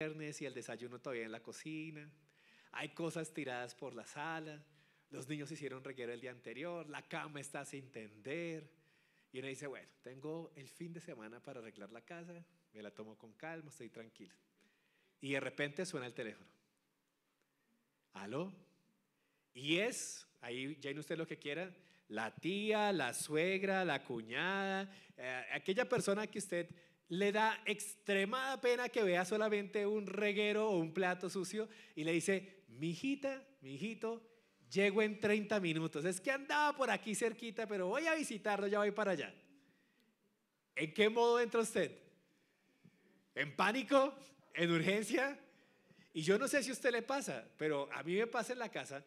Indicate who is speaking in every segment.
Speaker 1: viernes y el desayuno todavía en la cocina. Hay cosas tiradas por la sala. Los niños hicieron reguero el día anterior. La cama está sin tender. Y uno dice, bueno, tengo el fin de semana para arreglar la casa. Me la tomo con calma, estoy tranquilo. Y de repente suena el teléfono. ¿Aló? Y ahí ya usted lo que quiera, la tía, la suegra, la cuñada, aquella persona que usted le da extremada pena que vea solamente un reguero o un plato sucio y le dice, mijita, mijito, llego en 30 minutos. Es que andaba por aquí cerquita, pero voy a visitarlo, ya voy para allá. ¿En qué modo entra usted? ¿En pánico? ¿En urgencia? Y yo no sé si a usted le pasa, pero a mí me pasa en la casa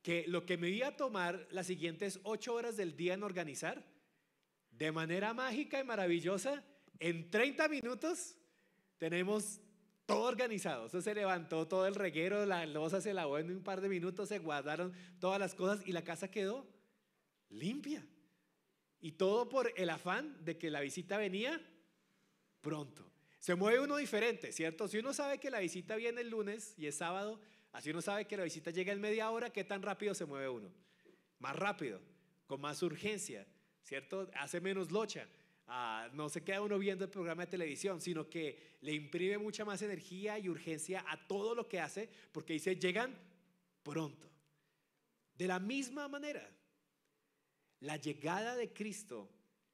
Speaker 1: que lo que me iba a tomar las siguientes 8 horas del día en organizar, de manera mágica y maravillosa, en 30 minutos tenemos todo organizado. Eso se levantó todo el reguero, la loza se lavó en un par de minutos, se guardaron todas las cosas y la casa quedó limpia. Y todo por el afán de que la visita venía pronto. Se mueve uno diferente, ¿cierto? Si uno sabe que la visita viene el lunes y es sábado, así uno sabe que la visita llega en media hora, ¿qué tan rápido se mueve uno? Más rápido, con más urgencia, ¿cierto? Hace menos locha. No se queda uno viendo el programa de televisión, sino que le imprime mucha más energía y urgencia a todo lo que hace, porque dice, llegan pronto. De la misma manera, la llegada de Cristo,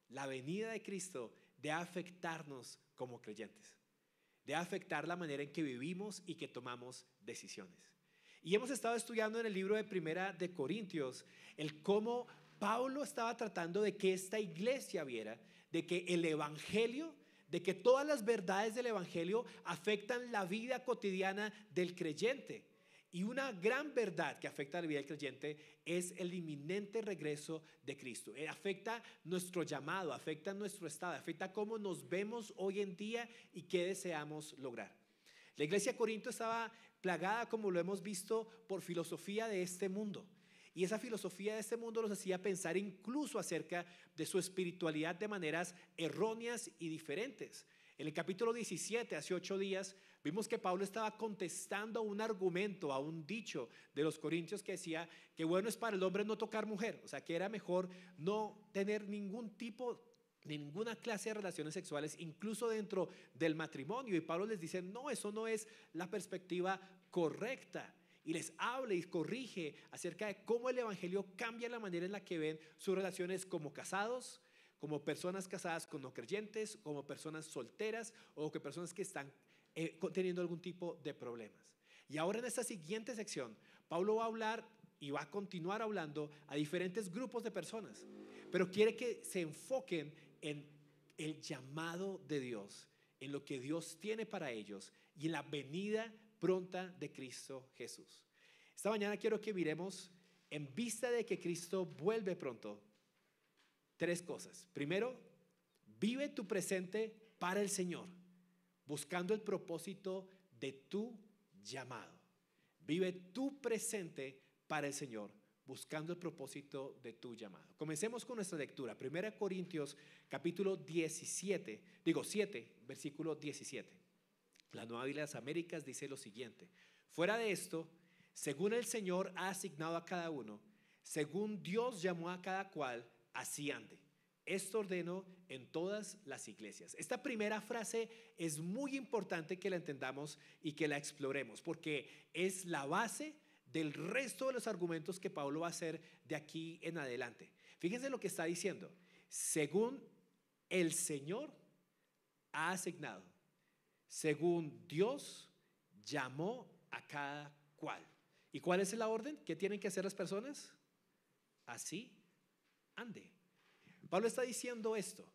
Speaker 1: la venida de Cristo, debe afectarnos como creyentes, debe afectar la manera en que vivimos y que tomamos decisiones. Y hemos estado estudiando en el libro de Primera de Corintios el cómo Pablo estaba tratando de que esta iglesia viera de que el evangelio, de que todas las verdades del evangelio afectan la vida cotidiana del creyente. Y una gran verdad que afecta la vida del creyente es el inminente regreso de Cristo. Afecta nuestro llamado, afecta nuestro estado, afecta cómo nos vemos hoy en día y qué deseamos lograr. La iglesia de Corinto estaba plagada, como lo hemos visto, por filosofía de este mundo. Y esa filosofía de este mundo los hacía pensar incluso acerca de su espiritualidad de maneras erróneas y diferentes. En el capítulo 17, hace 8 días, vimos que Pablo estaba contestando a un argumento, a un dicho de los corintios que decía que bueno es para el hombre no tocar mujer, o sea que era mejor no tener ninguna clase de relaciones sexuales, incluso dentro del matrimonio. Y Pablo les dice, no, eso no es la perspectiva correcta. Y les habla y corrige acerca de cómo el evangelio cambia la manera en la que ven sus relaciones como casados, como personas casadas con no creyentes, como personas solteras o que personas que están teniendo algún tipo de problemas. Y ahora en esta siguiente sección, Pablo va a hablar y va a continuar hablando a diferentes grupos de personas, pero quiere que se enfoquen en el llamado de Dios, en lo que Dios tiene para ellos y en la venida pronta de Cristo Jesús. Esta mañana quiero que miremos, en vista de que Cristo vuelve pronto, 3 cosas. Primero, vive tu presente para el Señor, buscando el propósito de tu llamado. Vive tu presente para el Señor, buscando el propósito de tu llamado. Comencemos con nuestra lectura. 1 Corintios capítulo 7, versículo 17. La Nueva Biblia de las Américas dice lo siguiente: fuera de esto, según el Señor ha asignado a cada uno, según Dios llamó a cada cual, así ande. Esto ordeno en todas las iglesias. Esta primera frase es muy importante que la entendamos y que la exploremos, porque es la base del resto de los argumentos que Pablo va a hacer de aquí en adelante. Fíjense lo que está diciendo: según el Señor ha asignado, según Dios llamó a cada cual. ¿Y cuál es la orden? ¿Qué tienen que hacer las personas? Así ande. Pablo está diciendo esto: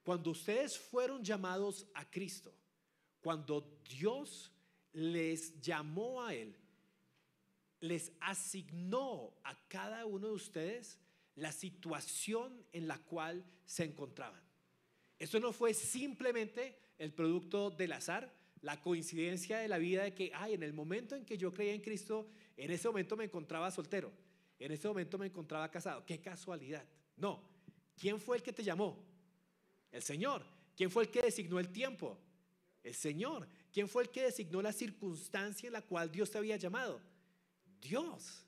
Speaker 1: cuando ustedes fueron llamados a Cristo, cuando Dios les llamó a Él, les asignó a cada uno de ustedes la situación en la cual se encontraban. Esto no fue simplemente el producto del azar, la coincidencia de la vida de que en el momento en que yo creía en Cristo, en ese momento me encontraba soltero, en ese momento me encontraba casado. ¡Qué casualidad! No. ¿Quién fue el que te llamó? El Señor. ¿Quién fue el que designó el tiempo? El Señor. ¿Quién fue el que designó la circunstancia en la cual Dios te había llamado? Dios.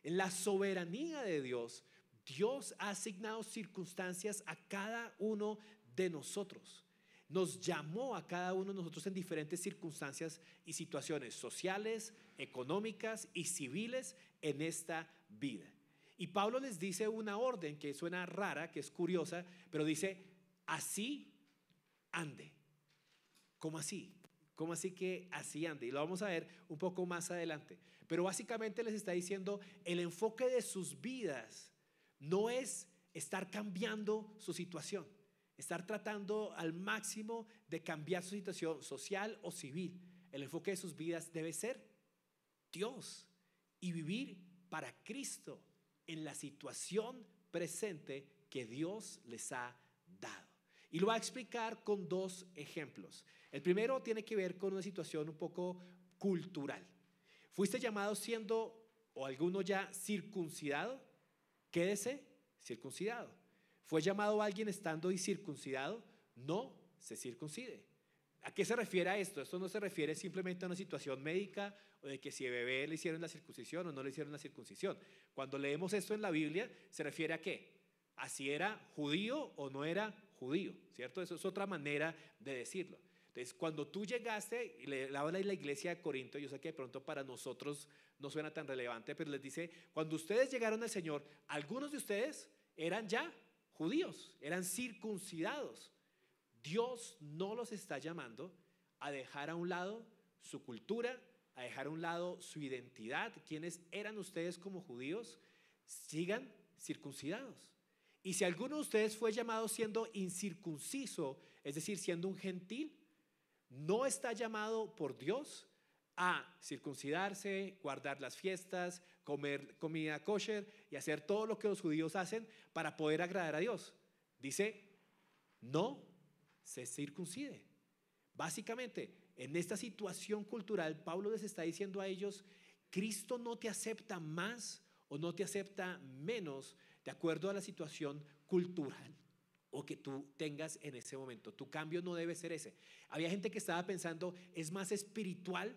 Speaker 1: En la soberanía de Dios, Dios ha asignado circunstancias a cada uno de nosotros. Nos llamó a cada uno de nosotros en diferentes circunstancias y situaciones sociales, económicas y civiles en esta vida. Y Pablo les dice una orden que suena rara, que es curiosa, pero dice, así ande. ¿Cómo así? ¿Cómo así que así ande? Y lo vamos a ver un poco más adelante. Pero básicamente les está diciendo, el enfoque de sus vidas no es estar cambiando su situación, estar tratando al máximo de cambiar su situación social o civil. El enfoque de sus vidas debe ser Dios y vivir para Cristo en la situación presente que Dios les ha dado. Y lo va a explicar con dos ejemplos. El primero tiene que ver con una situación un poco cultural. ¿Fuiste llamado siendo, o alguno ya circuncidado? Quédese circuncidado. ¿Fue llamado alguien estando incircuncidado? No se circuncide. ¿A qué se refiere a esto? Esto no se refiere simplemente a una situación médica o de que si a bebé le hicieron la circuncisión o no le hicieron la circuncisión. Cuando leemos esto en la Biblia, ¿se refiere a qué? ¿A si era judío o no era judío? ¿Cierto? Eso es otra manera de decirlo. Entonces, cuando tú llegaste y le habla a la iglesia de Corinto, yo sé que de pronto para nosotros no suena tan relevante, pero les dice, cuando ustedes llegaron al Señor, algunos de ustedes eran ya judíos, eran circuncidados. Dios no los está llamando a dejar a un lado su cultura, a dejar a un lado su identidad. ¿Quiénes eran ustedes como judíos? Sigan circuncidados. Y si alguno de ustedes fue llamado siendo incircunciso, es decir, siendo un gentil, no está llamado por Dios a circuncidarse, guardar las fiestas, comer comida kosher y hacer todo lo que los judíos hacen para poder agradar a Dios. Dice, no se circuncide. Básicamente, en esta situación cultural, Pablo les está diciendo a ellos, Cristo no te acepta más o no te acepta menos de acuerdo a la situación cultural o que tú tengas en ese momento. Tu cambio no debe ser ese. Había gente que estaba pensando, es más espiritual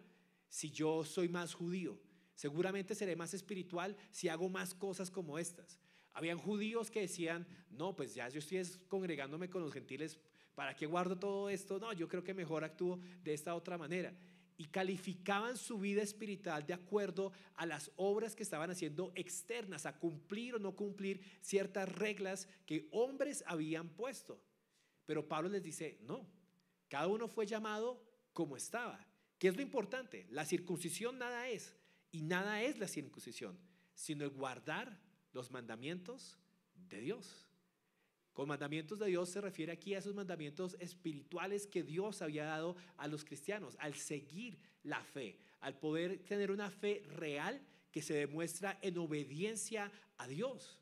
Speaker 1: si yo soy más judío. Seguramente seré más espiritual si hago más cosas como estas. Habían judíos que decían, no, pues ya yo estoy congregándome con los gentiles, ¿para qué guardo todo esto? No, yo creo que mejor actúo de esta otra manera. Y calificaban su vida espiritual de acuerdo a las obras que estaban haciendo externas, a cumplir o no cumplir ciertas reglas que hombres habían puesto. Pero Pablo les dice, no, cada uno fue llamado como estaba. ¿Qué es lo importante? La circuncisión nada es, y nada es la circuncisión, sino el guardar los mandamientos de Dios. Con mandamientos de Dios se refiere aquí a esos mandamientos espirituales que Dios había dado a los cristianos, al seguir la fe, al poder tener una fe real que se demuestra en obediencia a Dios.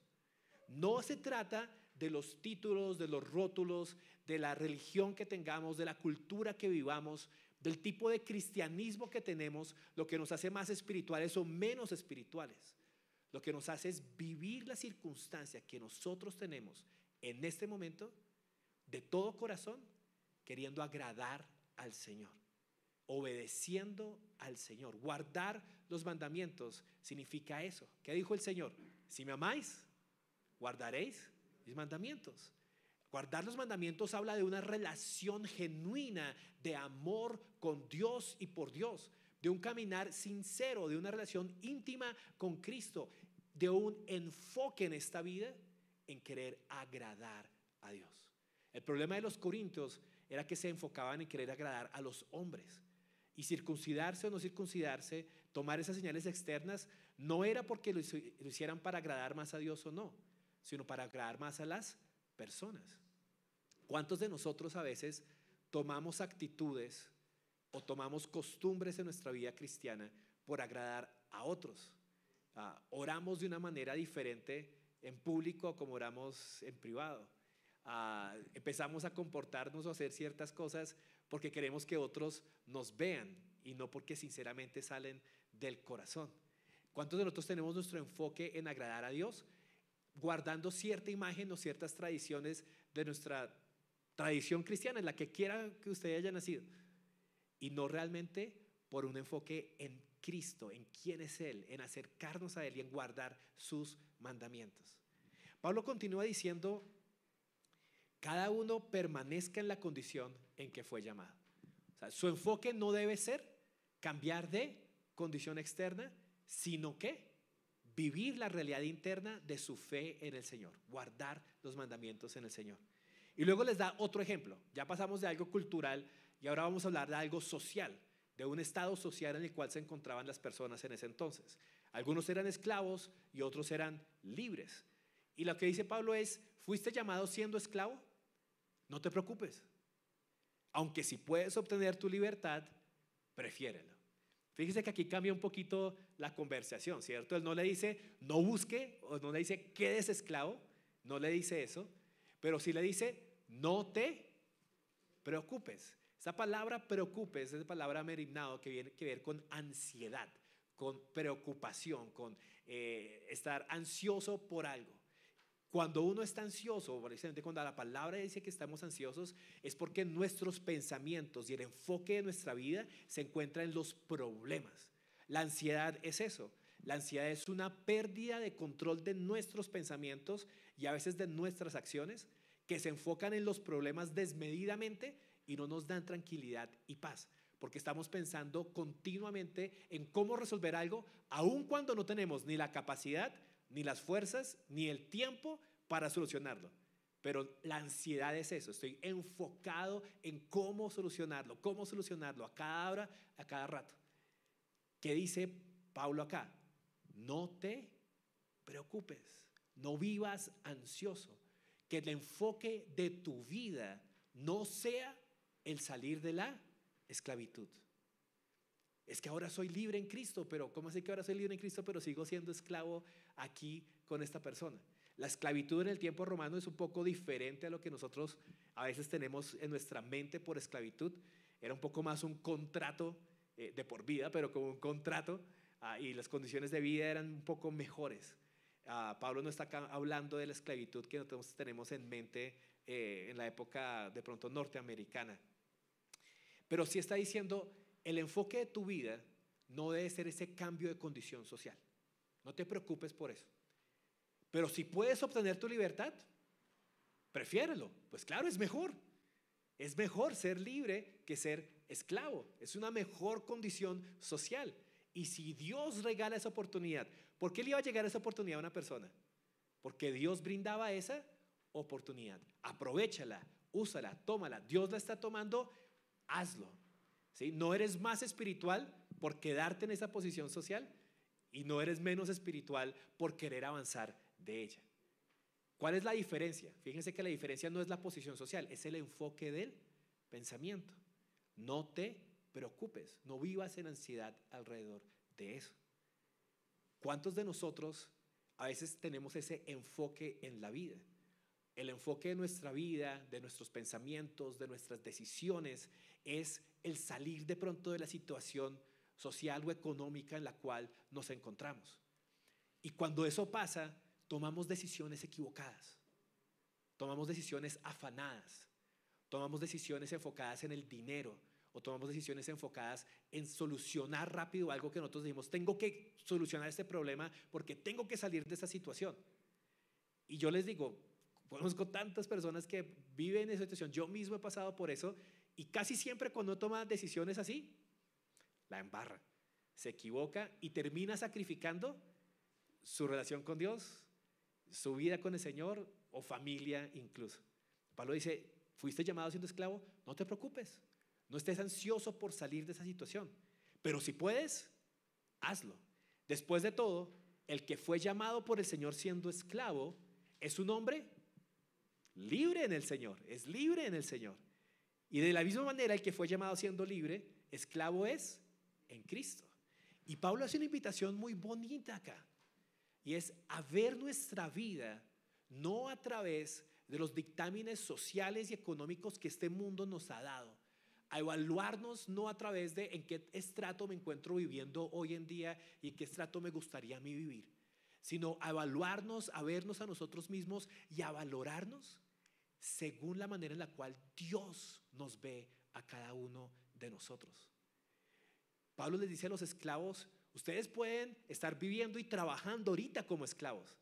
Speaker 1: No se trata de los títulos, de los rótulos, de la religión que tengamos, de la cultura que vivamos, del tipo de cristianismo que tenemos, lo que nos hace más espirituales o menos espirituales. Lo que nos hace es vivir la circunstancia que nosotros tenemos en este momento, de todo corazón, queriendo agradar al Señor, obedeciendo al Señor. Guardar los mandamientos significa eso. ¿Qué dijo el Señor? Si me amáis, guardaréis mis mandamientos. Guardar los mandamientos habla de una relación genuina de amor con Dios y por Dios, de un caminar sincero, de una relación íntima con Cristo, de un enfoque en esta vida en querer agradar a Dios. El problema de los corintios era que se enfocaban en querer agradar a los hombres, y circuncidarse o no circuncidarse, tomar esas señales externas, no era porque lo hicieran para agradar más a Dios o no, sino para agradar más a las personas. ¿Cuántos de nosotros a veces tomamos actitudes o tomamos costumbres en nuestra vida cristiana por agradar a otros? Oramos de una manera diferente en público como oramos en privado. Empezamos a comportarnos o hacer ciertas cosas porque queremos que otros nos vean y no porque sinceramente salen del corazón. ¿Cuántos de nosotros tenemos nuestro enfoque en agradar a Dios, guardando cierta imagen o ciertas tradiciones de nuestra tradición cristiana, en la que quiera que usted haya nacido? y no realmente por un enfoque en Cristo, en quién es Él, en acercarnos a Él y en guardar sus mandamientos. Pablo continúa diciendo, cada uno permanezca en la condición en que fue llamado. O sea, su enfoque no debe ser cambiar de condición externa, sino que vivir la realidad interna de su fe en el Señor, guardar los mandamientos en el Señor. Y luego les da otro ejemplo. Ya pasamos de algo cultural y ahora vamos a hablar de algo social, de un estado social en el cual se encontraban las personas en ese entonces. Algunos eran esclavos y otros eran libres. Y lo que dice Pablo es, ¿fuiste llamado siendo esclavo? No te preocupes. Aunque si puedes obtener tu libertad, prefiérelo. Fíjese que aquí cambia un poquito la conversación, ¿cierto? Él no le dice, no busque, o no le dice, quedes esclavo, no le dice eso, pero sí le dice, no te preocupes. Esa palabra preocupes es la palabra merimnao que viene que ver con ansiedad, con preocupación, con estar ansioso por algo. Cuando uno está ansioso, precisamente cuando la palabra dice que estamos ansiosos, es porque nuestros pensamientos y el enfoque de nuestra vida se encuentra en los problemas. La ansiedad es eso. La ansiedad es una pérdida de control de nuestros pensamientos y a veces de nuestras acciones que se enfocan en los problemas desmedidamente y no nos dan tranquilidad y paz, porque estamos pensando continuamente en cómo resolver algo, aun cuando no tenemos ni la capacidad, ni las fuerzas, ni el tiempo para solucionarlo. Pero la ansiedad es eso, estoy enfocado en cómo solucionarlo a cada hora, a cada rato. ¿Qué dice Pablo acá? No te preocupes, no vivas ansioso, que el enfoque de tu vida no sea el salir de la esclavitud. Es que ahora soy libre en Cristo, pero ¿cómo así que ahora soy libre en Cristo, pero sigo siendo esclavo aquí con esta persona? La esclavitud en el tiempo romano es un poco diferente a lo que nosotros a veces tenemos en nuestra mente por esclavitud. Era un poco más un contrato de por vida, pero como un contrato, y las condiciones de vida eran un poco mejores. Pablo no está acá hablando de la esclavitud que nosotros tenemos en mente en la época de pronto norteamericana, pero sí está diciendo, el enfoque de tu vida no debe ser ese cambio de condición social. No te preocupes por eso. Pero si puedes obtener tu libertad, prefiérelo. Pues claro, es mejor. Es mejor ser libre que ser esclavo. Es una mejor condición social. Y si Dios regala esa oportunidad, ¿por qué le iba a llegar esa oportunidad a una persona? Porque Dios brindaba esa oportunidad. Aprovéchala, úsala, tómala. Dios la está tomando, hazlo. ¿Sí? No eres más espiritual por quedarte en esa posición social y no eres menos espiritual por querer avanzar de ella. ¿Cuál es la diferencia? Fíjense que la diferencia no es la posición social, es el enfoque del pensamiento. No te preocupes, no vivas en ansiedad alrededor de eso. ¿Cuántos de nosotros a veces tenemos ese enfoque en la vida? El enfoque de nuestra vida, de nuestros pensamientos, de nuestras decisiones, es el salir de pronto de la situación social o económica en la cual nos encontramos. Y cuando eso pasa, tomamos decisiones equivocadas, tomamos decisiones afanadas, tomamos decisiones enfocadas en el dinero o tomamos decisiones enfocadas en solucionar rápido algo que nosotros decimos, tengo que solucionar este problema porque tengo que salir de esta situación. Y yo les digo, conozco tantas personas que viven en esa situación, yo mismo he pasado por eso y casi siempre cuando toma decisiones así, la embarra, se equivoca y termina sacrificando su relación con Dios, su vida con el Señor o familia incluso. Pablo dice, fuiste llamado siendo esclavo, no te preocupes, no estés ansioso por salir de esa situación, pero si puedes, hazlo. Después de todo, el que fue llamado por el Señor siendo esclavo es un hombre libre en el Señor, es libre en el Señor. Y de la misma manera el que fue llamado siendo libre, esclavo es en Cristo. Y Pablo hace una invitación muy bonita acá, y es a ver nuestra vida no a través de los dictámenes sociales y económicos que este mundo nos ha dado, a evaluarnos no a través de en qué estrato me encuentro viviendo hoy en día y en qué estrato me gustaría a mí vivir, sino a evaluarnos, a vernos a nosotros mismos y a valorarnos según la manera en la cual Dios nos ve a cada uno de nosotros. Pablo les dice a los esclavos, ustedes pueden estar viviendo y trabajando ahorita como esclavos,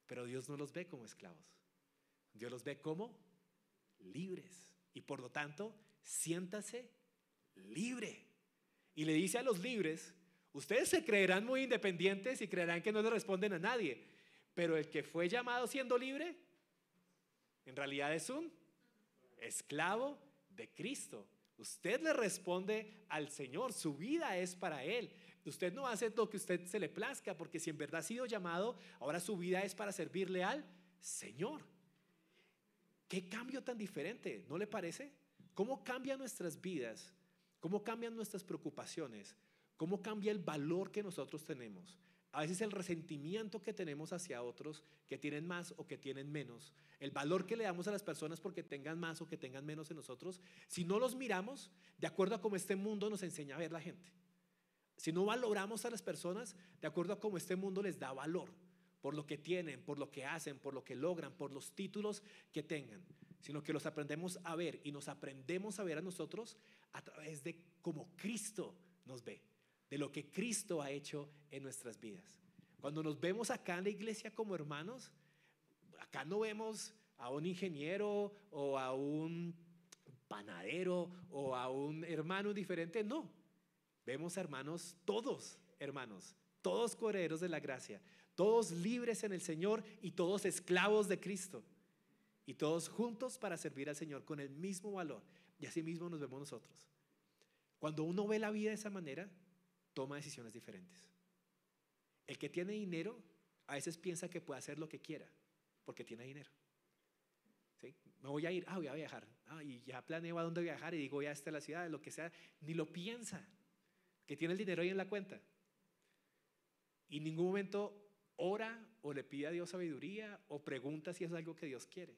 Speaker 1: pero Dios no los ve como esclavos. Dios los ve como libres. Y por lo tanto, siéntase libre. Y le dice a los libres, ustedes se creerán muy independientes y creerán que no le responden a nadie, pero el que fue llamado siendo libre, en realidad es un esclavo de Cristo. Usted le responde al Señor, su vida es para Él. Usted no hace lo que a usted se le plazca, porque si en verdad ha sido llamado, ahora su vida es para servirle al Señor. ¿Qué cambio tan diferente? ¿No le parece? ¿Cómo cambian nuestras vidas? ¿Cómo cambian nuestras preocupaciones? ¿Cómo cambia el valor que nosotros tenemos? A veces el resentimiento que tenemos hacia otros que tienen más o que tienen menos, el valor que le damos a las personas porque tengan más o que tengan menos en nosotros, si no los miramos de acuerdo a cómo este mundo nos enseña a ver la gente, si no valoramos a las personas de acuerdo a cómo este mundo les da valor, por lo que tienen, por lo que hacen, por lo que logran, por los títulos que tengan, sino que los aprendemos a ver y nos aprendemos a ver a nosotros a través de cómo Cristo nos ve, de lo que Cristo ha hecho en nuestras vidas. Cuando nos vemos acá en la iglesia como hermanos, acá no vemos a un ingeniero o a un panadero o a un hermano diferente, no. Vemos hermanos, todos coherederos de la gracia, todos libres en el Señor y todos esclavos de Cristo. Y todos juntos para servir al Señor con el mismo valor. Y así mismo nos vemos nosotros. Cuando uno ve la vida de esa manera, toma decisiones diferentes. El que tiene dinero a veces piensa que puede hacer lo que quiera porque tiene dinero. ¿Sí? Me voy a ir, voy a viajar. Y ya planeo a dónde viajar y digo, voy a la ciudad, lo que sea. Ni lo piensa, que tiene el dinero ahí en la cuenta. Y en ningún momento ora o le pide a Dios sabiduría o pregunta si es algo que Dios quiere.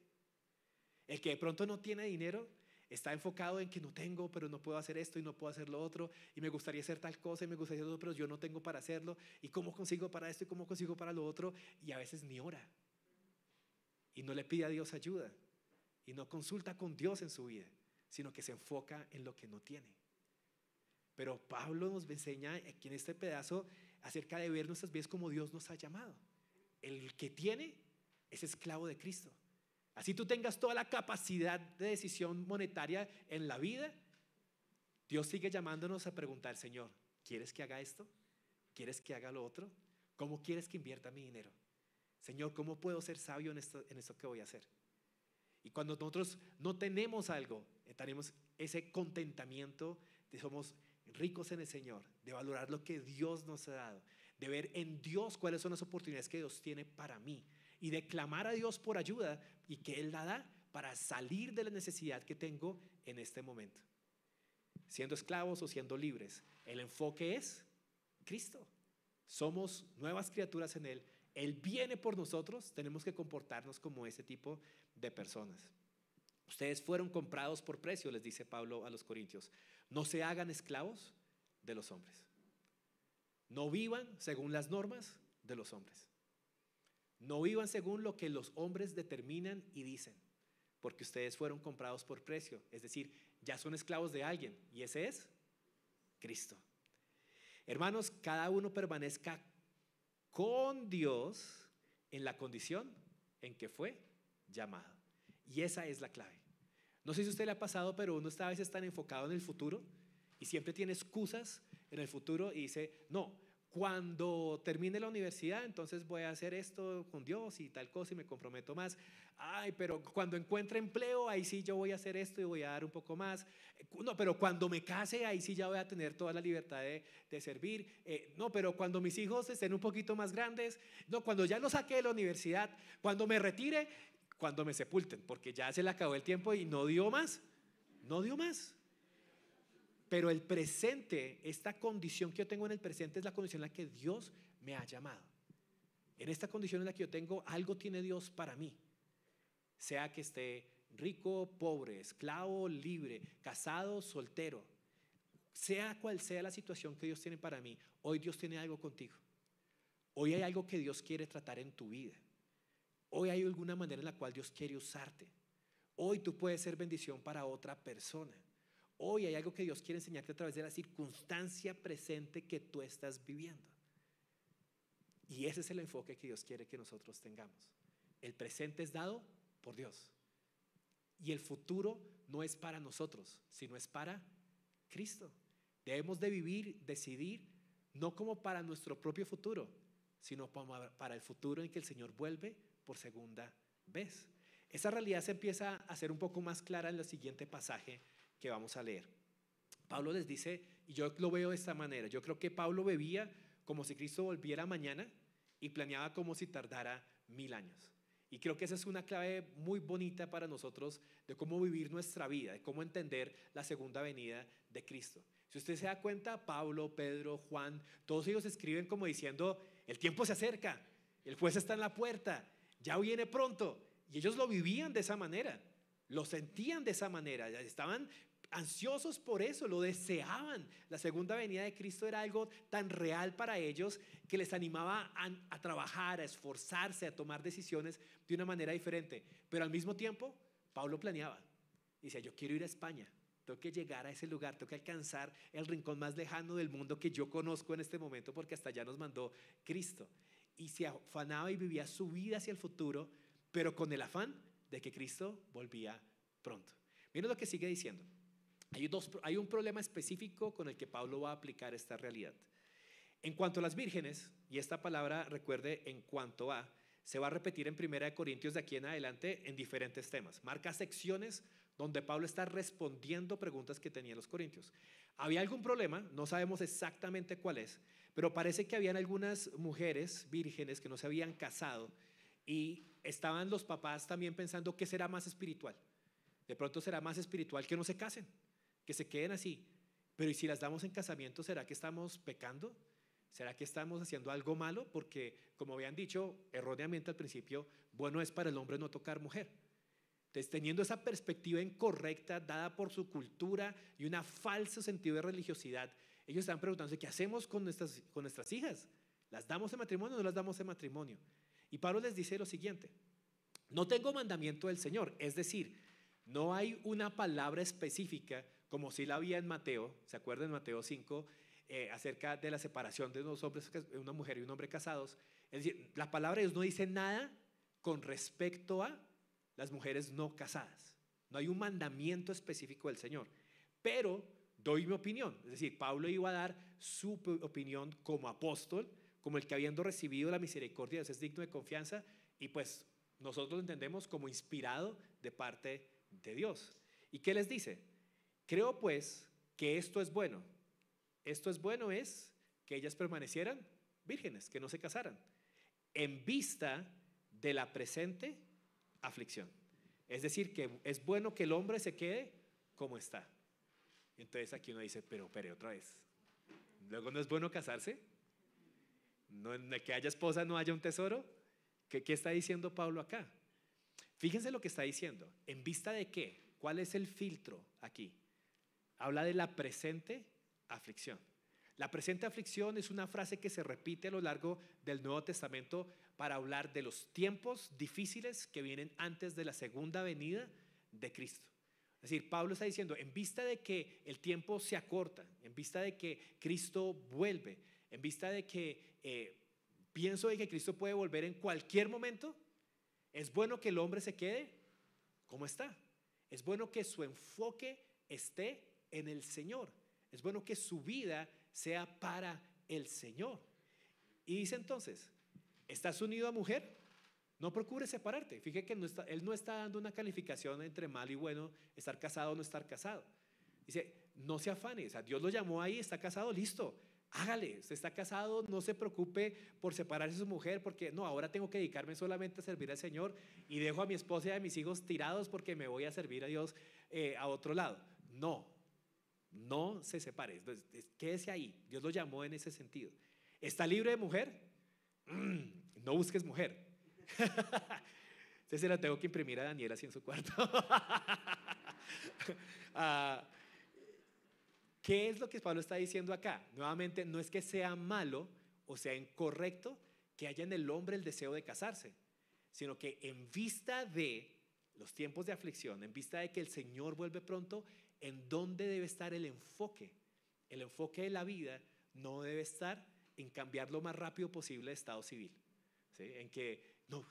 Speaker 1: El que de pronto no tiene dinero está enfocado en que no tengo, pero no puedo hacer esto y no puedo hacer lo otro, y me gustaría hacer tal cosa y me gustaría hacer lo otro, pero yo no tengo para hacerlo, y cómo consigo para esto y cómo consigo para lo otro, y a veces ni ora y no le pide a Dios ayuda y no consulta con Dios en su vida, sino que se enfoca en lo que no tiene. Pero Pablo nos enseña aquí en este pedazo acerca de ver nuestras vidas como Dios nos ha llamado. El que tiene es esclavo de Cristo. Así tú tengas toda la capacidad de decisión monetaria en la vida, Dios sigue llamándonos a preguntar, Señor, ¿quieres que haga esto? ¿Quieres que haga lo otro? ¿Cómo quieres que invierta mi dinero? Señor, ¿cómo puedo ser sabio en esto que voy a hacer? Y cuando nosotros no tenemos algo, tenemos ese contentamiento de somos ricos en el Señor, de valorar lo que Dios nos ha dado, de ver en Dios cuáles son las oportunidades que Dios tiene para mí y de clamar a Dios por ayuda y que Él la da para salir de la necesidad que tengo en este momento. Siendo esclavos o siendo libres, el enfoque es Cristo. Somos nuevas criaturas en Él. Él viene por nosotros, tenemos que comportarnos como ese tipo de personas. Ustedes fueron comprados por precio, les dice Pablo a los Corintios. No se hagan esclavos de los hombres. No vivan según las normas de los hombres. No vivan según lo que los hombres determinan y dicen, porque ustedes fueron comprados por precio, es decir, ya son esclavos de alguien y ese es Cristo. Hermanos, cada uno permanezca con Dios en la condición en que fue llamado. Y esa es la clave. No sé si a usted le ha pasado, pero uno está a veces tan enfocado en el futuro y siempre tiene excusas en el futuro y dice, no, cuando termine la universidad, entonces voy a hacer esto con Dios y tal cosa y me comprometo más. Ay, pero cuando encuentre empleo, ahí sí yo voy a hacer esto y voy a dar un poco más. No, pero cuando me case, ahí sí ya voy a tener toda la libertad de servir. No, pero cuando mis hijos estén un poquito más grandes, no, cuando ya los saque de la universidad, cuando me retire, cuando me sepulten, porque ya se le acabó el tiempo y no dio más. No dio más. Pero el presente, esta condición que yo tengo en el presente es la condición en la que Dios me ha llamado. En esta condición en la que yo tengo, algo tiene Dios para mí. Sea que esté rico, pobre, esclavo, libre, casado, soltero. Sea cual sea la situación que Dios tiene para mí, hoy Dios tiene algo contigo. Hoy hay algo que Dios quiere tratar en tu vida. Hoy hay alguna manera en la cual Dios quiere usarte. Hoy tú puedes ser bendición para otra persona. Hoy hay algo que Dios quiere enseñarte a través de la circunstancia presente que tú estás viviendo. Y ese es el enfoque que Dios quiere que nosotros tengamos. El presente es dado por Dios. Y el futuro no es para nosotros, sino es para Cristo. Debemos de vivir, decidir, no como para nuestro propio futuro, sino para el futuro en que el Señor vuelve por segunda vez. Esa realidad se empieza a hacer un poco más clara en el siguiente pasaje que vamos a leer. Pablo les dice, y yo lo veo de esta manera, yo creo que Pablo bebía como si Cristo volviera mañana y planeaba como si tardara 1000 años. Y creo que esa es una clave muy bonita para nosotros de cómo vivir nuestra vida, de cómo entender la segunda venida de Cristo. Si usted se da cuenta, Pablo, Pedro, Juan, todos ellos escriben como diciendo, el tiempo se acerca, el juez está en la puerta, ya viene pronto. Y ellos lo vivían de esa manera, lo sentían de esa manera, estaban ansiosos por eso, lo deseaban. La segunda venida de Cristo era algo tan real para ellos que les animaba a trabajar, a esforzarse, a tomar decisiones de una manera diferente. Pero al mismo tiempo, Pablo planeaba. Decía, yo quiero ir a España, tengo que llegar a ese lugar, tengo que alcanzar el rincón más lejano del mundo que yo conozco en este momento, porque hasta allá nos mandó Cristo. Y se afanaba y vivía su vida hacia el futuro, pero con el afán de que Cristo volvía pronto. Miren lo que sigue diciendo. Hay un problema específico con el que Pablo va a aplicar esta realidad. En cuanto a las vírgenes, y esta palabra, recuerde, en cuanto a, se va a repetir en 1 Corintios de aquí en adelante en diferentes temas. Marca secciones donde Pablo está respondiendo preguntas que tenían los corintios. Había algún problema, no sabemos exactamente cuál es, pero parece que habían algunas mujeres vírgenes que no se habían casado y estaban los papás también pensando qué será más espiritual. De pronto será más espiritual que no se casen, que se queden así. Pero ¿y si las damos en casamiento, será que estamos pecando? ¿Será que estamos haciendo algo malo? Porque, como habían dicho erróneamente al principio, bueno es para el hombre no tocar mujer. Entonces, teniendo esa perspectiva incorrecta dada por su cultura y un falso sentido de religiosidad, ellos están preguntándose qué hacemos con nuestras hijas. ¿Las damos en matrimonio o no las damos en matrimonio? Y Pablo les dice lo siguiente: no tengo mandamiento del Señor, es decir, no hay una palabra específica como si la había en Mateo, ¿se acuerdan en Mateo 5? Acerca de la separación de una mujer y un hombre casados. Es decir, la palabra de Dios no dice nada con respecto a las mujeres no casadas. No hay un mandamiento específico del Señor, pero doy mi opinión. Es decir, Pablo iba a dar su opinión como apóstol, como el que habiendo recibido la misericordia de Dios es digno de confianza, y pues nosotros lo entendemos como inspirado de parte de Dios. ¿Y qué les dice? Creo pues que esto es bueno. Esto es bueno es que ellas permanecieran vírgenes, que no se casaran, en vista de la presente aflicción. Es decir, que es bueno que el hombre se quede como está. Entonces aquí uno dice, pero otra vez, luego no es bueno casarse, no, que haya esposa no haya un tesoro. ¿Qué está diciendo Pablo acá? Fíjense lo que está diciendo. ¿En vista de qué? ¿Cuál es el filtro aquí? Habla de la presente aflicción. La presente aflicción es una frase que se repite a lo largo del Nuevo Testamento para hablar de los tiempos difíciles que vienen antes de la segunda venida de Cristo. Es decir, Pablo está diciendo, en vista de que el tiempo se acorta, en vista de que Cristo vuelve, en vista de que pienso de que Cristo puede volver en cualquier momento, es bueno que el hombre se quede como está. Es bueno que su enfoque esté en el Señor. Es bueno que su vida sea para el Señor. Y dice entonces, ¿estás unido a mujer? No procures separarte. Fíjate que él no está dando una calificación entre mal y bueno, estar casado o no estar casado. Dice, no se afane, o sea, Dios lo llamó ahí, está casado, listo, hágale. Usted está casado, no se preocupe por separarse de su mujer, porque no, ahora tengo que dedicarme solamente a servir al Señor y dejo a mi esposa y a mis hijos tirados porque me voy a servir a Dios a otro lado. No se separe, entonces, quédese ahí. Dios lo llamó en ese sentido. ¿Está libre de mujer? No busques mujer. Entonces se la tengo que imprimir a Daniela así en su cuarto. ¿Qué es lo que Pablo está diciendo acá? Nuevamente, no es que sea malo o sea incorrecto que haya en el hombre el deseo de casarse, sino que en vista de los tiempos de aflicción, en vista de que el Señor vuelve pronto, en dónde debe estar el enfoque. El enfoque de la vida no debe estar en cambiar lo más rápido posible de estado civil, ¿sí? En que, no,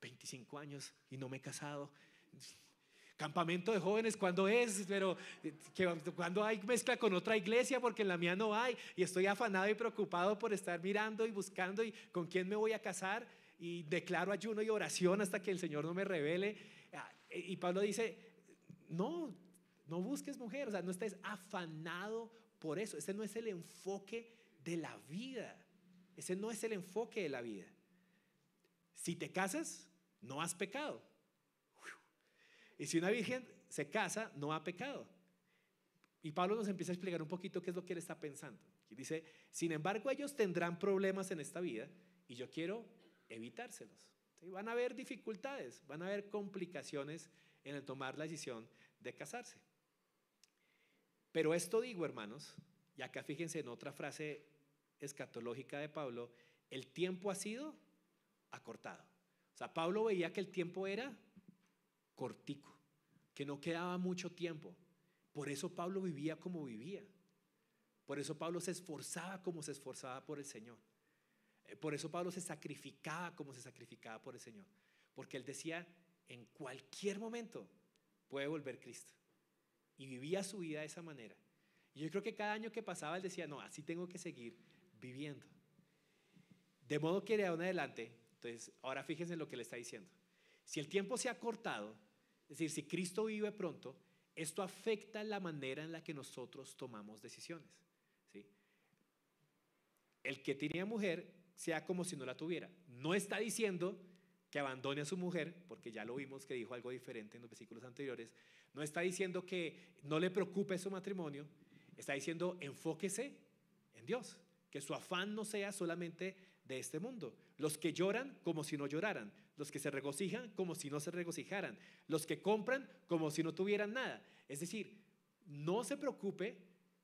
Speaker 1: 25 años y no me he casado. Campamento de jóvenes, ¿cuándo es? Pero cuando hay mezcla con otra iglesia, porque en la mía no hay, y estoy afanado y preocupado por estar mirando y buscando y con quién me voy a casar, y declaro ayuno y oración hasta que el Señor no me revele. Y Pablo dice, no busques mujer, o sea, no estés afanado por eso. Ese no es el enfoque de la vida. Ese no es el enfoque de la vida. Si te casas, no has pecado. Y si una virgen se casa, no ha pecado. Y Pablo nos empieza a explicar un poquito qué es lo que él está pensando. Y dice, sin embargo, ellos tendrán problemas en esta vida y yo quiero evitárselos. ¿Sí? Van a haber dificultades, van a haber complicaciones en el tomar la decisión de casarse. Pero esto digo, hermanos, y acá fíjense en otra frase escatológica de Pablo, el tiempo ha sido acortado. O sea, Pablo veía que el tiempo era cortico, que no quedaba mucho tiempo. Por eso Pablo vivía como vivía. Por eso Pablo se esforzaba como se esforzaba por el Señor. Por eso Pablo se sacrificaba como se sacrificaba por el Señor. Porque él decía, en cualquier momento puede volver Cristo. Y vivía su vida de esa manera. Y yo creo que cada año que pasaba él decía, no, así tengo que seguir viviendo. De modo que de ahora en adelante, entonces ahora fíjense en lo que le está diciendo. Si el tiempo se ha cortado, es decir, si Cristo vive pronto, esto afecta la manera en la que nosotros tomamos decisiones, ¿sí? El que tenía mujer sea como si no la tuviera. No está diciendo que abandone a su mujer, porque ya lo vimos que dijo algo diferente en los versículos anteriores. No está diciendo que no le preocupe su matrimonio. Está diciendo enfóquese en Dios, que su afán no sea solamente de este mundo. Los que lloran como si no lloraran, los que se regocijan como si no se regocijaran, los que compran como si no tuvieran nada. Es decir, no se preocupe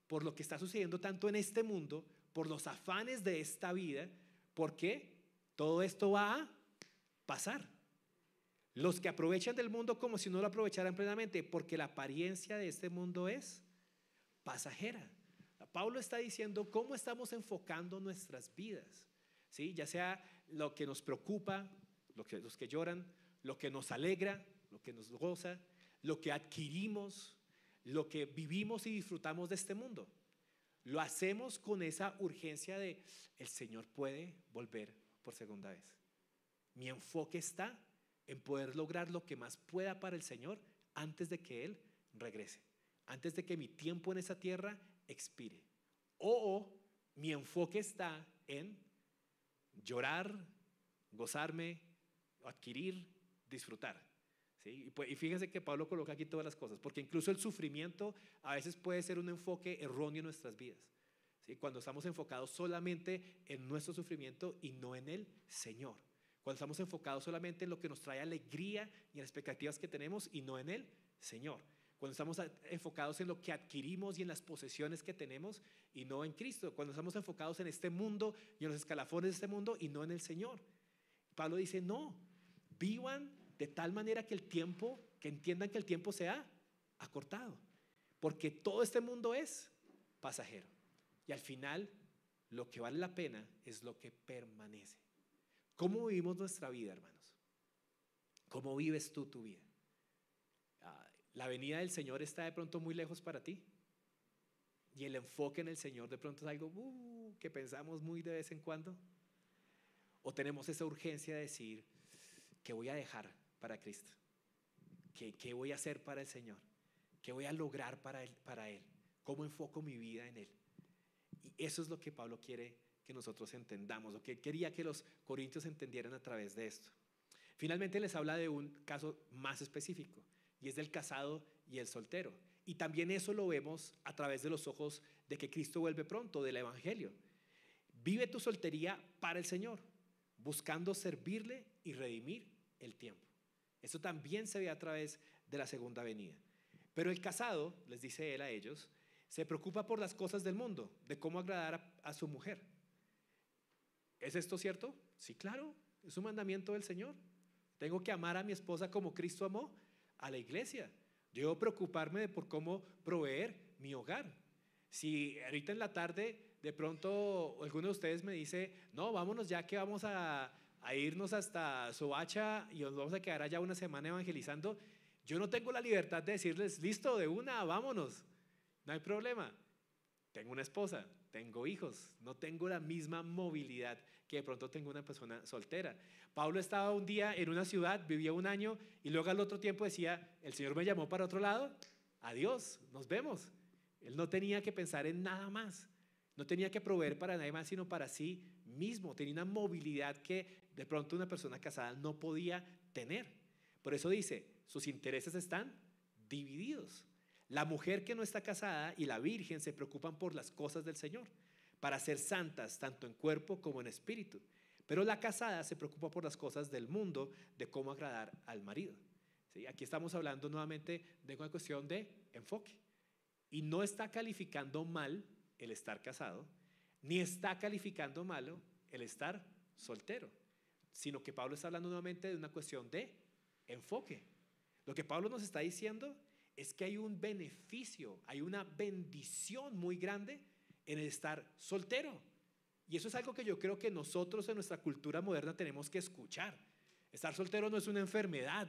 Speaker 1: por lo que está sucediendo tanto en este mundo, por los afanes de esta vida, porque todo esto va a pasar. Los que aprovechan del mundo como si no lo aprovecharan plenamente, porque la apariencia de este mundo es pasajera. Pablo está diciendo cómo estamos enfocando nuestras vidas, ¿sí? Ya sea lo que nos preocupa, los que lloran, lo que nos alegra, lo que nos goza, lo que adquirimos, lo que vivimos y disfrutamos de este mundo. Lo hacemos con esa urgencia de el Señor puede volver por segunda vez. Mi enfoque está en poder lograr lo que más pueda para el Señor antes de que Él regrese, antes de que mi tiempo en esa tierra expire. O mi enfoque está en llorar, gozarme, adquirir, disfrutar, ¿sí? Y fíjense que Pablo coloca aquí todas las cosas, porque incluso el sufrimiento a veces puede ser un enfoque erróneo en nuestras vidas, ¿sí? Cuando estamos enfocados solamente en nuestro sufrimiento y no en el Señor. Cuando estamos enfocados solamente en lo que nos trae alegría y en las expectativas que tenemos y no en el Señor. Cuando estamos enfocados en lo que adquirimos y en las posesiones que tenemos y no en Cristo. Cuando estamos enfocados en este mundo y en los escalafones de este mundo y no en el Señor. Pablo dice, no, vivan de tal manera que entiendan que el tiempo se ha acortado. Porque todo este mundo es pasajero. Y al final, lo que vale la pena es lo que permanece. ¿Cómo vivimos nuestra vida, hermanos? ¿Cómo vives tú tu vida? ¿La venida del Señor está de pronto muy lejos para ti? Y el enfoque en el Señor de pronto es algo que pensamos muy de vez en cuando. ¿O tenemos esa urgencia de decir, ¿qué voy a dejar para Cristo? ¿Qué voy a hacer para el Señor? ¿Qué voy a lograr para Él? ¿Cómo enfoco mi vida en Él? Y eso es lo que Pablo quiere que nosotros entendamos, lo que él quería que los corintios entendieran a través de esto. Finalmente les habla de un caso más específico, y es del casado y el soltero. Y también eso lo vemos a través de los ojos de que Cristo vuelve pronto, del Evangelio. Vive tu soltería para el Señor, buscando servirle y redimir el tiempo. Eso también se ve a través de la segunda venida. Pero el casado, les dice él a ellos, se preocupa por las cosas del mundo, de cómo agradar a su mujer. ¿Es esto cierto? Sí, claro, es un mandamiento del Señor. Tengo que amar a mi esposa como Cristo amó a la iglesia. Yo debo preocuparme por cómo proveer mi hogar. Si ahorita en la tarde de pronto alguno de ustedes me dice, no, vámonos ya que vamos a irnos hasta Soacha y nos vamos a quedar allá una semana evangelizando, yo no tengo la libertad de decirles, listo, de una, vámonos. No hay problema. Tengo una esposa, tengo hijos, no tengo la misma movilidad que de pronto tengo una persona soltera. Pablo estaba un día en una ciudad, vivía un año y luego al otro tiempo decía, el Señor me llamó para otro lado, adiós, nos vemos. Él no tenía que pensar en nada más, no tenía que proveer para nadie más, sino para sí mismo. Tenía una movilidad que de pronto una persona casada no podía tener. Por eso dice, sus intereses están divididos. La mujer que no está casada y la virgen se preocupan por las cosas del Señor, para ser santas tanto en cuerpo como en espíritu. Pero la casada se preocupa por las cosas del mundo, de cómo agradar al marido. ¿Sí? Aquí estamos hablando nuevamente de una cuestión de enfoque. Y no está calificando mal el estar casado, ni está calificando malo el estar soltero, sino que Pablo está hablando nuevamente de una cuestión de enfoque. Lo que Pablo nos está diciendo es que hay un beneficio, hay una bendición muy grande en el estar soltero. Y eso es algo que yo creo que nosotros en nuestra cultura moderna tenemos que escuchar. Estar soltero no es una enfermedad.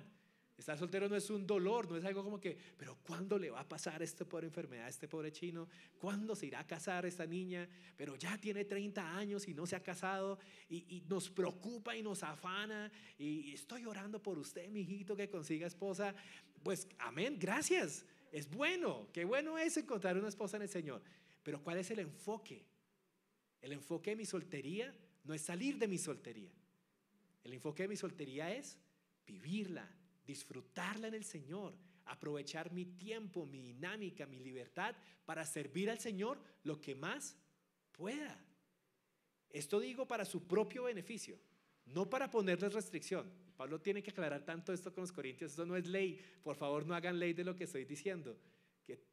Speaker 1: Estar soltero no es un dolor, no es algo como que, pero ¿cuándo le va a pasar esta pobre enfermedad a este pobre chino? ¿Cuándo se irá a casar esta niña? Pero ya tiene 30 años y no se ha casado y nos preocupa y nos afana y estoy orando por usted, mi hijito, que consiga esposa. Pues amén, gracias. Es bueno, qué bueno es encontrar una esposa en el Señor. Pero ¿cuál es el enfoque? El enfoque de mi soltería no es salir de mi soltería. El enfoque de mi soltería es vivirla, disfrutarla en el Señor, aprovechar mi tiempo, mi dinámica, mi libertad para servir al Señor lo que más pueda. Esto digo para su propio beneficio, no para ponerles restricción. Pablo tiene que aclarar tanto esto con los corintios, esto no es ley, por favor no hagan ley de lo que estoy diciendo,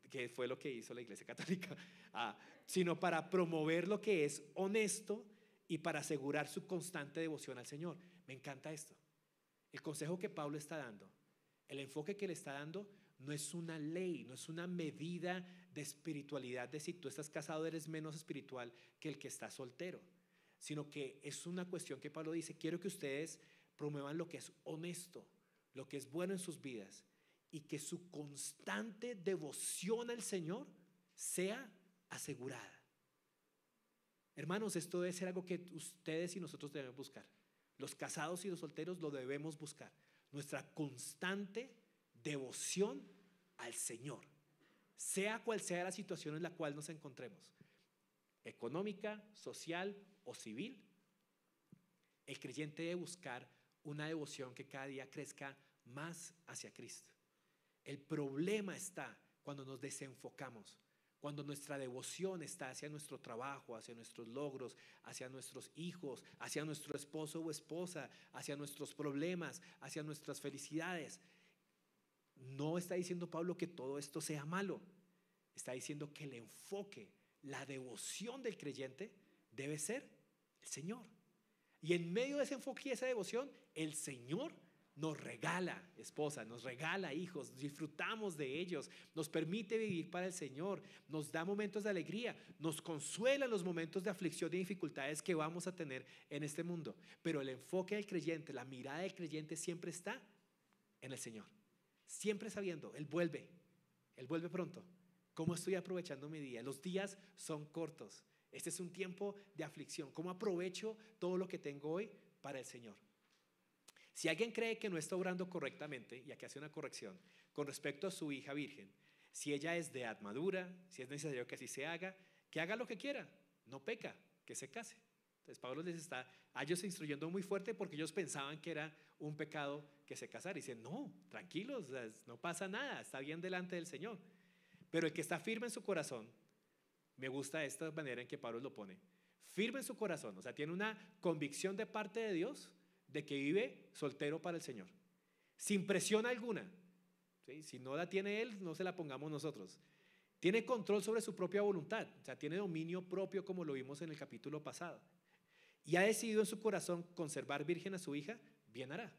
Speaker 1: que fue lo que hizo la Iglesia Católica, sino para promover lo que es honesto y para asegurar su constante devoción al Señor. Me encanta esto. El consejo que Pablo está dando, el enfoque que le está dando, no es una ley, no es una medida de espiritualidad de si tú estás casado eres menos espiritual que el que está soltero, sino que es una cuestión que Pablo dice, quiero que ustedes promuevan lo que es honesto, lo que es bueno en sus vidas y que su constante devoción al Señor sea asegurada. Hermanos, esto debe ser algo que ustedes y nosotros debemos buscar. Los casados y los solteros lo debemos buscar. Nuestra constante devoción al Señor, sea cual sea la situación en la cual nos encontremos, económica, social o civil. El creyente debe buscar una devoción que cada día crezca más hacia Cristo. El problema está cuando nos desenfocamos, cuando nuestra devoción está hacia nuestro trabajo, hacia nuestros logros, hacia nuestros hijos, hacia nuestro esposo o esposa, hacia nuestros problemas, hacia nuestras felicidades. No está diciendo Pablo que todo esto sea malo. Está diciendo que el enfoque, la devoción del creyente debe ser el Señor. Y en medio de ese enfoque y esa devoción, el Señor nos regala esposa, nos regala hijos, disfrutamos de ellos, nos permite vivir para el Señor, nos da momentos de alegría, nos consuela en los momentos de aflicción y dificultades que vamos a tener en este mundo. Pero el enfoque del creyente, la mirada del creyente siempre está en el Señor, siempre sabiendo, Él vuelve pronto. ¿Cómo estoy aprovechando mi día? Los días son cortos. Este es un tiempo de aflicción. ¿Cómo aprovecho todo lo que tengo hoy para el Señor? Si alguien cree que no está obrando correctamente, y aquí hace una corrección, con respecto a su hija virgen, si ella es de edad madura, si es necesario que así se haga, que haga lo que quiera, no peca, que se case. Entonces Pablo les está a ellos instruyendo muy fuerte porque ellos pensaban que era un pecado que se casara. Y dicen, no, tranquilos, no pasa nada, está bien delante del Señor. Pero el que está firme en su corazón, me gusta esta manera en que Pablo lo pone, firme en su corazón, o sea, tiene una convicción de parte de Dios de que vive soltero para el Señor, sin presión alguna, ¿sí? Si no la tiene él, no se la pongamos nosotros. Tiene control sobre su propia voluntad, o sea, tiene dominio propio como lo vimos en el capítulo pasado. Y ha decidido en su corazón conservar virgen a su hija, bien hará.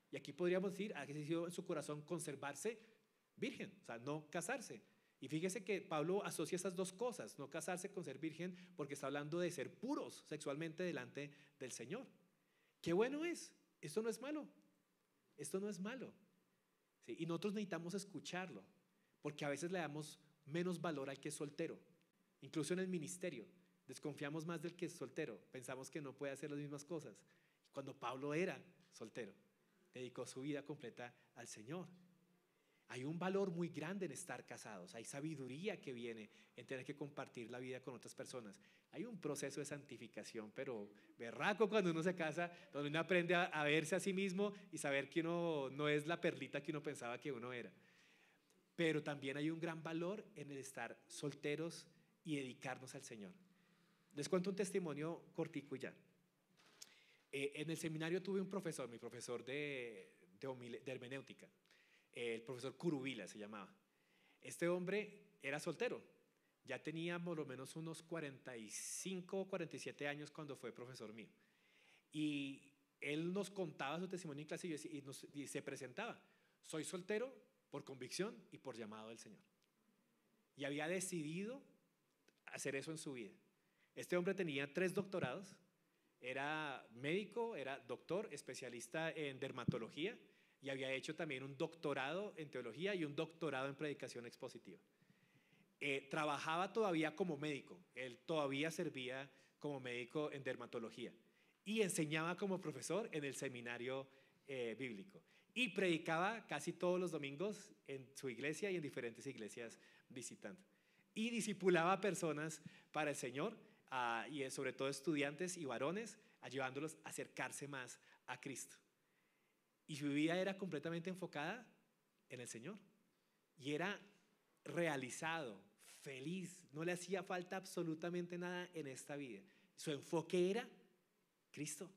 Speaker 1: Y aquí podríamos decir, ha decidido en su corazón conservarse virgen, o sea, no casarse. Y fíjese que Pablo asocia esas dos cosas, no casarse con ser virgen, porque está hablando de ser puros sexualmente delante del Señor. Qué bueno es, esto no es malo, esto no es malo. ¿Sí? Y nosotros necesitamos escucharlo, porque a veces le damos menos valor al que es soltero, incluso en el ministerio. Desconfiamos más del que es soltero, pensamos que no puede hacer las mismas cosas. Cuando Pablo era soltero, dedicó su vida completa al Señor. Hay un valor muy grande en estar casados, hay sabiduría que viene en tener que compartir la vida con otras personas. Hay un proceso de santificación, pero berraco cuando uno se casa, donde uno aprende a verse a sí mismo y saber que uno no es la perlita que uno pensaba que uno era. Pero también hay un gran valor en el estar solteros y dedicarnos al Señor. Les cuento un testimonio cortico y ya. En el seminario tuve un profesor, mi profesor de hermenéutica, el profesor Curubila se llamaba. Este hombre era soltero, ya tenía por lo menos unos 45 o 47 años cuando fue profesor mío. Y él nos contaba su testimonio en clase y se presentaba: soy soltero por convicción y por llamado del Señor. Y había decidido hacer eso en su vida. Este hombre tenía 3 doctorados, era médico, era doctor, especialista en dermatología, y había hecho también un doctorado en teología y un doctorado en predicación expositiva. Trabajaba todavía como médico, él todavía servía como médico en dermatología y enseñaba como profesor en el seminario bíblico y predicaba casi todos los domingos en su iglesia y en diferentes iglesias visitando. Y discipulaba a personas para el Señor, y sobre todo estudiantes y varones, ayudándolos a acercarse más a Cristo. Y su vida era completamente enfocada en el Señor. Y era realizado, feliz, no le hacía falta absolutamente nada en esta vida. Su enfoque era Cristo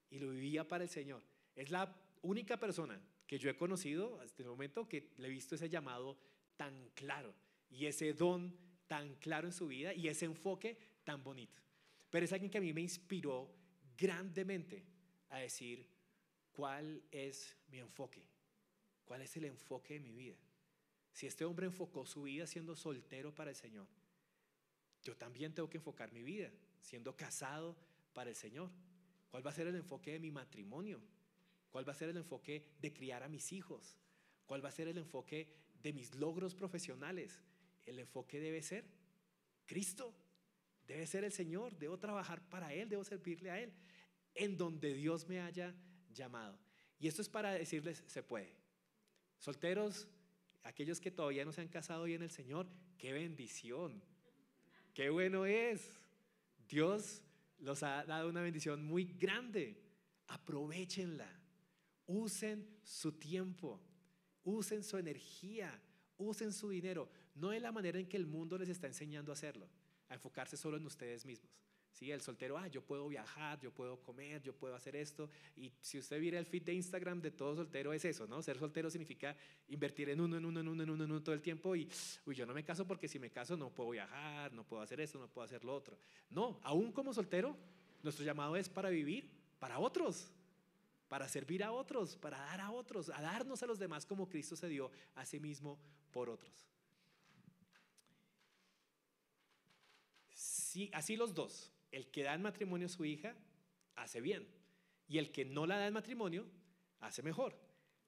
Speaker 1: y lo vivía para el Señor. Es la única persona que yo he conocido hasta el momento que le he visto ese llamado tan claro y ese don tan claro en su vida y ese enfoque tan bonito. Pero es alguien que a mí me inspiró grandemente a decir: ¿cuál es mi enfoque? ¿Cuál es el enfoque de mi vida? Si este hombre enfocó su vida siendo soltero para el Señor, yo también tengo que enfocar mi vida siendo casado para el Señor. ¿Cuál va a ser el enfoque de mi matrimonio? ¿Cuál va a ser el enfoque de criar a mis hijos? ¿Cuál va a ser el enfoque de mis logros profesionales? El enfoque debe ser Cristo, debe ser el Señor, debo trabajar para Él, debo servirle a Él, en donde Dios me haya llamado. Y esto es para decirles: se puede. Solteros, aquellos que todavía no se han casado hoy en el Señor, qué bendición, qué bueno es. Dios los ha dado una bendición muy grande. Aprovéchenla, usen su tiempo, usen su energía, usen su dinero, no de la manera en que el mundo les está enseñando a hacerlo, a enfocarse solo en ustedes mismos. ¿Sí? El soltero: yo puedo viajar, yo puedo comer, yo puedo hacer esto. Y si usted viera el feed de Instagram de todo soltero, es eso, ¿no? Ser soltero significa invertir en uno todo el tiempo. Y yo no me caso porque si me caso no puedo viajar, no puedo hacer esto, no puedo hacer lo otro. No, aún como soltero, nuestro llamado es para vivir para otros, para servir a otros, para dar a otros, a darnos a los demás como Cristo se dio a sí mismo por otros. Sí, así los dos. El que da en matrimonio a su hija hace bien, y el que no la da en matrimonio hace mejor.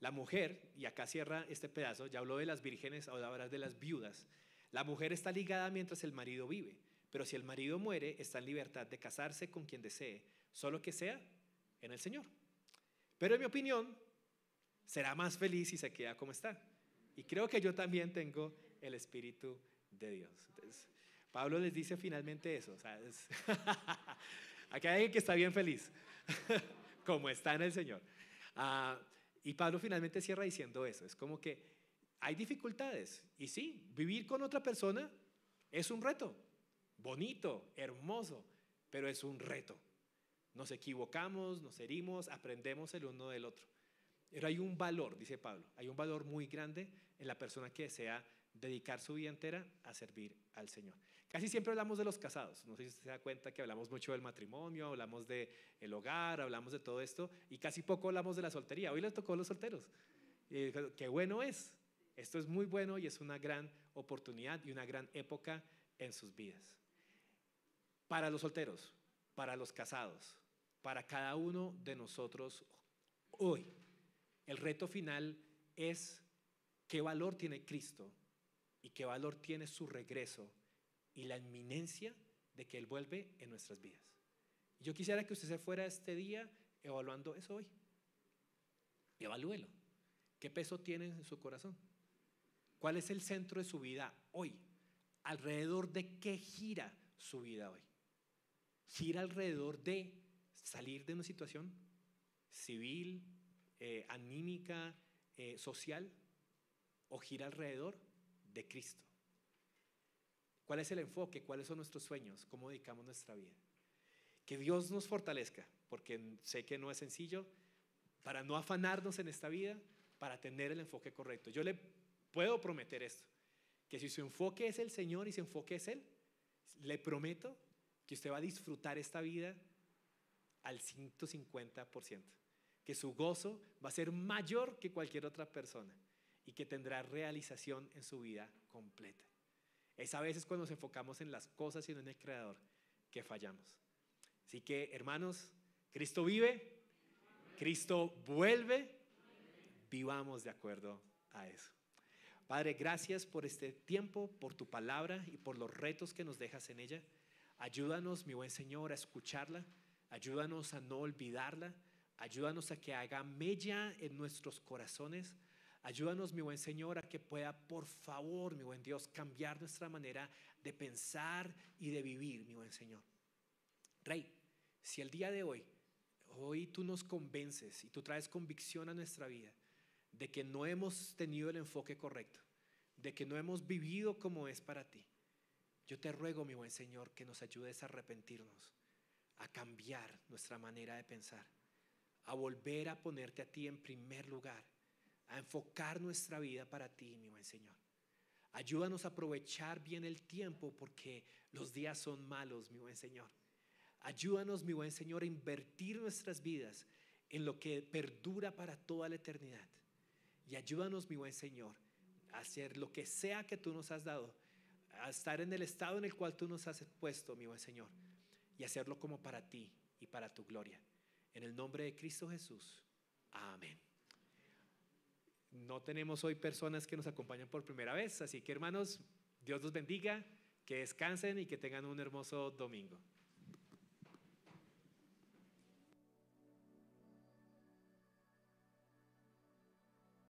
Speaker 1: La mujer, y acá cierra este pedazo, ya habló de las vírgenes, ahora hablar de las viudas. La mujer está ligada mientras el marido vive, pero si el marido muere, está en libertad de casarse con quien desee, solo que sea en el Señor. Pero en mi opinión, será más feliz si se queda como está. Y creo que yo también tengo el Espíritu de Dios. Entonces, Pablo les dice finalmente eso. O sea, aquí hay alguien que está bien feliz, como está en el Señor. Y Pablo finalmente cierra diciendo eso. Es como que hay dificultades. Y sí, vivir con otra persona es un reto. Bonito, hermoso, pero es un reto. Nos equivocamos, nos herimos, aprendemos el uno del otro. Pero hay un valor, dice Pablo, hay un valor muy grande en la persona que desea dedicar su vida entera a servir al Señor. Casi siempre hablamos de los casados. No sé si usted se da cuenta que hablamos mucho del matrimonio, hablamos del hogar, hablamos de todo esto y casi poco hablamos de la soltería. Hoy les tocó a los solteros. Qué bueno es Esto es muy bueno y es una gran oportunidad y una gran época en sus vidas. Para los solteros, para los casados, para cada uno de nosotros hoy, el reto final es qué valor tiene Cristo y qué valor tiene su regreso y la inminencia de que Él vuelve en nuestras vidas. Yo quisiera que usted se fuera este día evaluando eso hoy. Evalúelo. ¿Qué peso tiene en su corazón? ¿Cuál es el centro de su vida hoy? ¿Alrededor de qué gira su vida hoy? ¿Gira alrededor de salir de una situación civil, anímica, social? ¿O gira alrededor de Cristo? ¿Cuál es el enfoque? ¿Cuáles son nuestros sueños? ¿Cómo dedicamos nuestra vida? Que Dios nos fortalezca, porque sé que no es sencillo, para no afanarnos en esta vida, para tener el enfoque correcto. Yo le puedo prometer esto, que si su enfoque es el Señor y su enfoque es Él, le prometo que usted va a disfrutar esta vida al 150%, que su gozo va a ser mayor que cualquier otra persona y que tendrá realización en su vida completa. Es a veces cuando nos enfocamos en las cosas y no en el Creador que fallamos. Así que, hermanos, Cristo vive, Cristo vuelve, vivamos de acuerdo a eso. Padre, gracias por este tiempo, por tu palabra y por los retos que nos dejas en ella. Ayúdanos, mi buen Señor, a escucharla. Ayúdanos a no olvidarla. Ayúdanos a que haga mella en nuestros corazones. Ayúdanos, mi buen Señor, a que pueda, por favor, mi buen Dios, cambiar nuestra manera de pensar y de vivir, mi buen Señor. Rey, si el día de hoy tú nos convences y tú traes convicción a nuestra vida de que no hemos tenido el enfoque correcto, de que no hemos vivido como es para ti, yo te ruego, mi buen Señor, que nos ayudes a arrepentirnos, a cambiar nuestra manera de pensar, a volver a ponerte a ti en primer lugar, a enfocar nuestra vida para ti, mi buen Señor. Ayúdanos a aprovechar bien el tiempo porque los días son malos, mi buen Señor. Ayúdanos, mi buen Señor, a invertir nuestras vidas en lo que perdura para toda la eternidad. Y ayúdanos, mi buen Señor, a hacer lo que sea que tú nos has dado, a estar en el estado en el cual tú nos has puesto, mi buen Señor, y hacerlo como para ti y para tu gloria. En el nombre de Cristo Jesús. Amén. No tenemos hoy personas que nos acompañan por primera vez, así que, hermanos, Dios los bendiga, que descansen y que tengan un hermoso domingo.